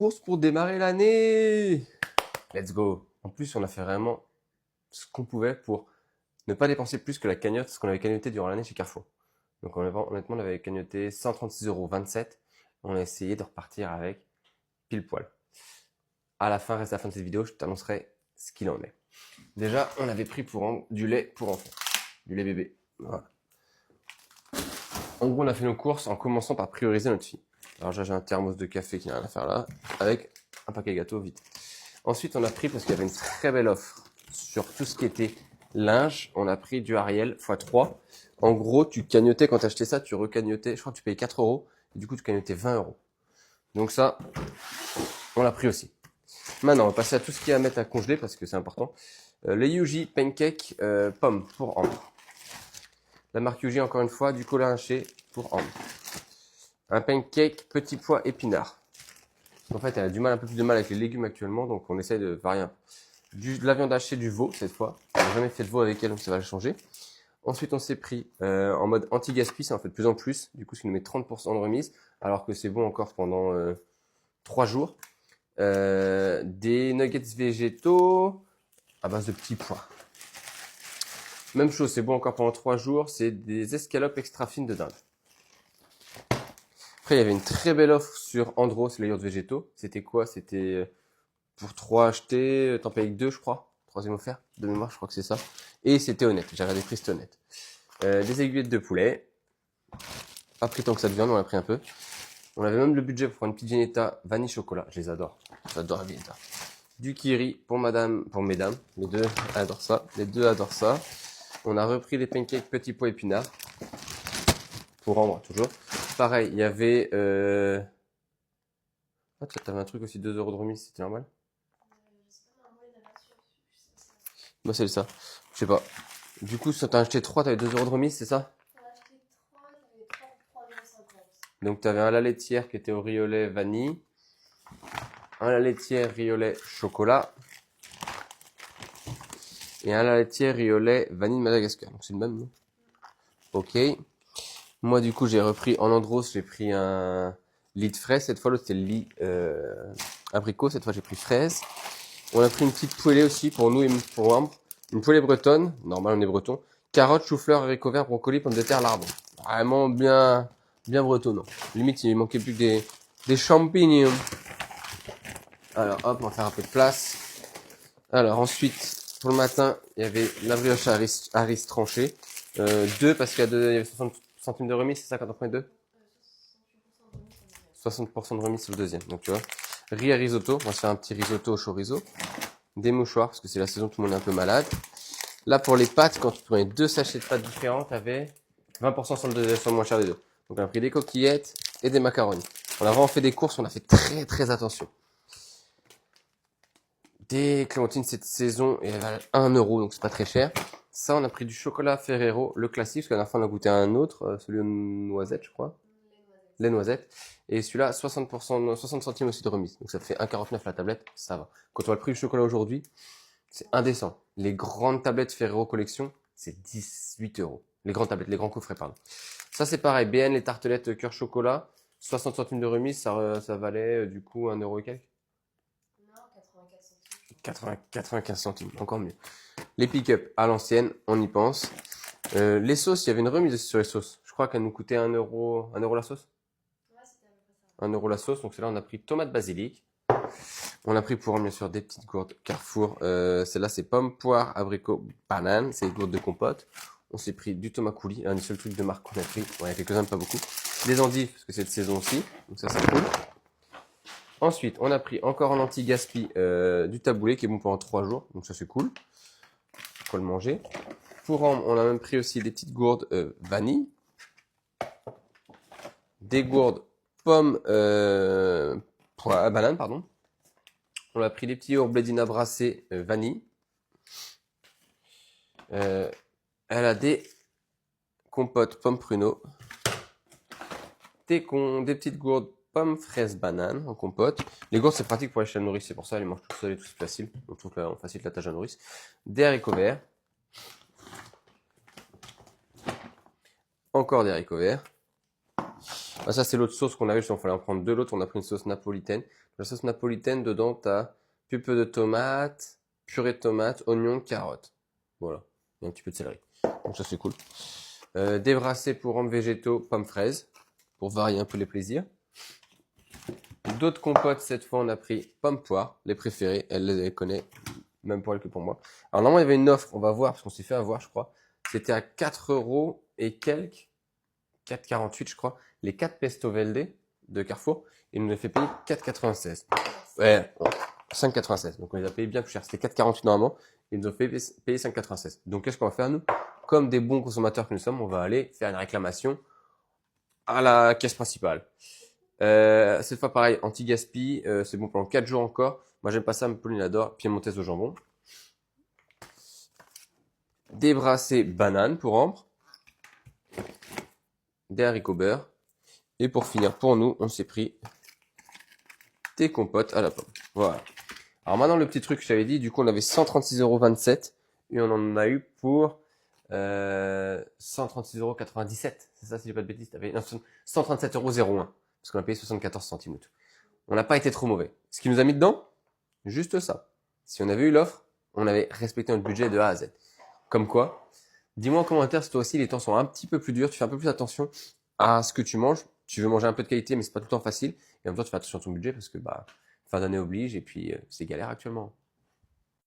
Course pour démarrer l'année. Let's go. En plus, on a fait vraiment ce qu'on pouvait pour ne pas dépenser plus que la cagnotte, ce qu'on avait cagnoté durant l'année chez Carrefour. Donc honnêtement, on avait cagnoté 136,27 €. On a essayé de repartir avec pile poil. À la fin, reste à la fin de cette vidéo, je t'annoncerai ce qu'il en est. Déjà, on avait pris pour du lait pour enfants. Du lait bébé. Voilà. En gros, on a fait nos courses en commençant par prioriser notre fille. Alors j'ai un thermos de café qui n'a rien à faire là, avec un paquet gâteau vite. Ensuite, on a pris, parce qu'il y avait une très belle offre sur tout ce qui était linge, on a pris du Ariel x3. En gros, tu cagnotais, quand tu achetais ça, tu recagnotais, je crois que tu payais 4 €, et du coup tu cagnotais 20 €. Donc ça, on l'a pris aussi. Maintenant, on va passer à tout ce qu'il y a à mettre à congeler, parce que c'est important. Les Yuji Pancake pommes pour Ambre. La marque Yuji, encore une fois, du cola haché pour Ambre. Un pancake petit pois épinards. En fait, elle a un peu plus de mal avec les légumes actuellement, donc on essaye de varier un peu. De la viande hachée, du veau cette fois. On n'a jamais fait de veau avec elle, donc ça va changer. Ensuite, on s'est pris en mode anti-gaspi, ça en fait de plus en plus. Du coup, ce qui nous met 30% de remise, alors que c'est bon encore pendant 3 jours. Des nuggets végétaux à base de petits pois. Même chose, c'est bon encore pendant 3 jours. C'est des escalopes extra fines de dinde. Après, il y avait une très belle offre sur Andros, les yaourts végétaux. C'était quoi? C'était pour 3 achetés, t'en payes 2, je crois. Troisième offert, de mémoire, je crois que c'est ça. Et c'était honnête, j'ai regardé prix, c'était honnête. Des aiguillettes de poulet. Pas pris tant que ça de viande, on a pris un peu. On avait même le budget pour une petite Ginetta vanille chocolat. Je les adore. J'adore la Ginetta. Du kiri pour mesdames. Les deux adorent ça. Les deux adorent ça. On a repris les pancakes petits pois épinards. Pour Ambre, toujours. Pareil, il y avait... Ah, t'avais un truc aussi, 2 € de remise, c'était normal? Moi, c'est ça. Je sais pas. Du coup, si t'as acheté 3, t'avais 2 € de remise, c'est ça? Donc, t'avais un la laitière qui était au riz au lait vanille. Un la laitière riz au lait chocolat. Et un la laitière riz au lait vanille de Madagascar. Donc, c'est le même, non? Ok. Moi, du coup, j'ai repris en Andros, j'ai pris un lit de fraise. Cette fois, l'autre, c'était le lit abricot. Cette fois, j'ai pris fraise. On a pris une petite poêlée aussi pour nous et pour Ambre. Une poêlée bretonne. Normal, on est breton. Carottes, chou-fleur, haricots verts, brocolis, pommes de terre, lardons. Vraiment bien bretonnant. Limite, il manquait plus que des champignons. Alors, hop, on va faire un peu de place. Alors, ensuite, pour le matin, il y avait la brioche à riz tranchée. 2 parce qu'il y avait 60 centimes de remise, c'est ça quand on prenait 2? 60% de remise sur le deuxième. Donc, tu vois. Riz à risotto. On va se faire un petit risotto au chorizo. Des mouchoirs, parce que c'est la saison, tout le monde est un peu malade. Là, pour les pâtes, quand tu prenais 2 sachets de pâtes différentes, tu avais 20% sur le moins cher des deux. Donc, on a pris des coquillettes et des macaronis. On a vraiment fait des courses, on a fait très très attention. Des clémentines cette saison, et elles valent 1 €, donc c'est pas très cher. Ça, on a pris du chocolat Ferrero, le classique, parce qu'à la fin, on a goûté à un autre, celui aux noisettes, je crois. Les noisettes. Et celui-là, 60%, 60 centimes aussi de remise. Donc ça fait 1,49 la tablette, ça va. Quand on voit le prix du chocolat aujourd'hui, c'est indécent. Les grandes tablettes Ferrero Collection, c'est 18 €. Les grandes tablettes, les grands coffrets, pardon. Ça, c'est pareil. BN, les tartelettes cœur chocolat, 60 centimes de remise, ça valait du coup 1 € et quelques. Non, 95 centimes, encore mieux. Les pick-up à l'ancienne, on y pense. Les sauces, il y avait une remise aussi sur les sauces. Je crois qu'elle nous coûtait 1 €, 1 € la sauce. Ouais, c'était à peu près ça. 1 € la sauce, donc c'est là on a pris tomate basilic. On a pris pour bien sûr des petites gourdes Carrefour. Celle-là c'est pommes, poires, abricots, bananes. C'est des gourdes de compote. On s'est pris du tomate coulis, un des seuls trucs de marque qu'on a pris. Ouais, il y a quelques-uns, pas beaucoup. Des endives, parce que c'est de saison aussi. Donc ça c'est cool. Ensuite, on a pris encore en anti-gaspi du taboulé qui est bon pendant 3 jours. Donc ça c'est cool. Faut le manger. Pour Ambre, on a même pris aussi des petites gourdes vanille. Des gourdes pommes, bananes, pardon. On a pris des petits Orbledina brassés vanille. Elle a des compotes pommes pruneaux. Des petites gourdes pommes fraises bananes en compote. Les gourdes c'est pratique pour les chiens de nourrice, c'est pour ça elle mange tout seul et tout c'est facile. On trouve qu'on facilite la tâche à nourrice. Des haricots verts. Encore des haricots verts. Ah, ça c'est l'autre sauce qu'on avait, il fallait en prendre deux. L'autre on a pris une sauce napolitaine. La sauce napolitaine, dedans, t'as pulpe de tomate, purée de tomate, oignons, carottes. Voilà. Et un petit peu de céleri. Donc ça, c'est cool. Des brassées pour rhum végétaux, pommes fraises. Pour varier un peu les plaisirs. D'autres compotes, cette fois, on a pris pommes poires, les préférées. Elle les connaît, même pour elle que pour moi. Alors, normalement, il y avait une offre, on va voir, parce qu'on s'est fait avoir, je crois. C'était à 4 euros et quelques, 4,48, je crois, les 4 pesto velde de Carrefour. Il nous a fait payer 4,96. Ouais, 5,96. Donc, on les a payés bien plus cher. C'était 4,48 normalement. Ils nous ont fait payer 5,96. Donc, qu'est-ce qu'on va faire, nous? Comme des bons consommateurs que nous sommes, on va aller faire une réclamation à la caisse principale. Cette fois, pareil, anti-gaspi, c'est bon pendant 4 jours encore. Moi, j'aime pas ça, mais Pauline adore. Piémontaise au jambon. Des brassées bananes pour Ambre. Des haricots beurre. Et pour finir, pour nous, on s'est pris des compotes à la pomme. Voilà. Alors maintenant, le petit truc que je t'avais dit, du coup, on avait 136,27 € et on en a eu pour 136,97 €. C'est ça, si j'ai pas de bêtises. Non, 137,01 € parce qu'on a payé 74 centimes. On n'a pas été trop mauvais. Ce qui nous a mis dedans, juste ça. Si on avait eu l'offre, on avait respecté notre budget de A à Z. Comme quoi, dis-moi en commentaire si toi aussi les temps sont un petit peu plus durs, tu fais un peu plus attention à ce que tu manges. Tu veux manger un peu de qualité, mais c'est pas tout le temps facile. Et en même temps, tu fais attention à ton budget parce que fin d'année oblige et puis c'est galère actuellement.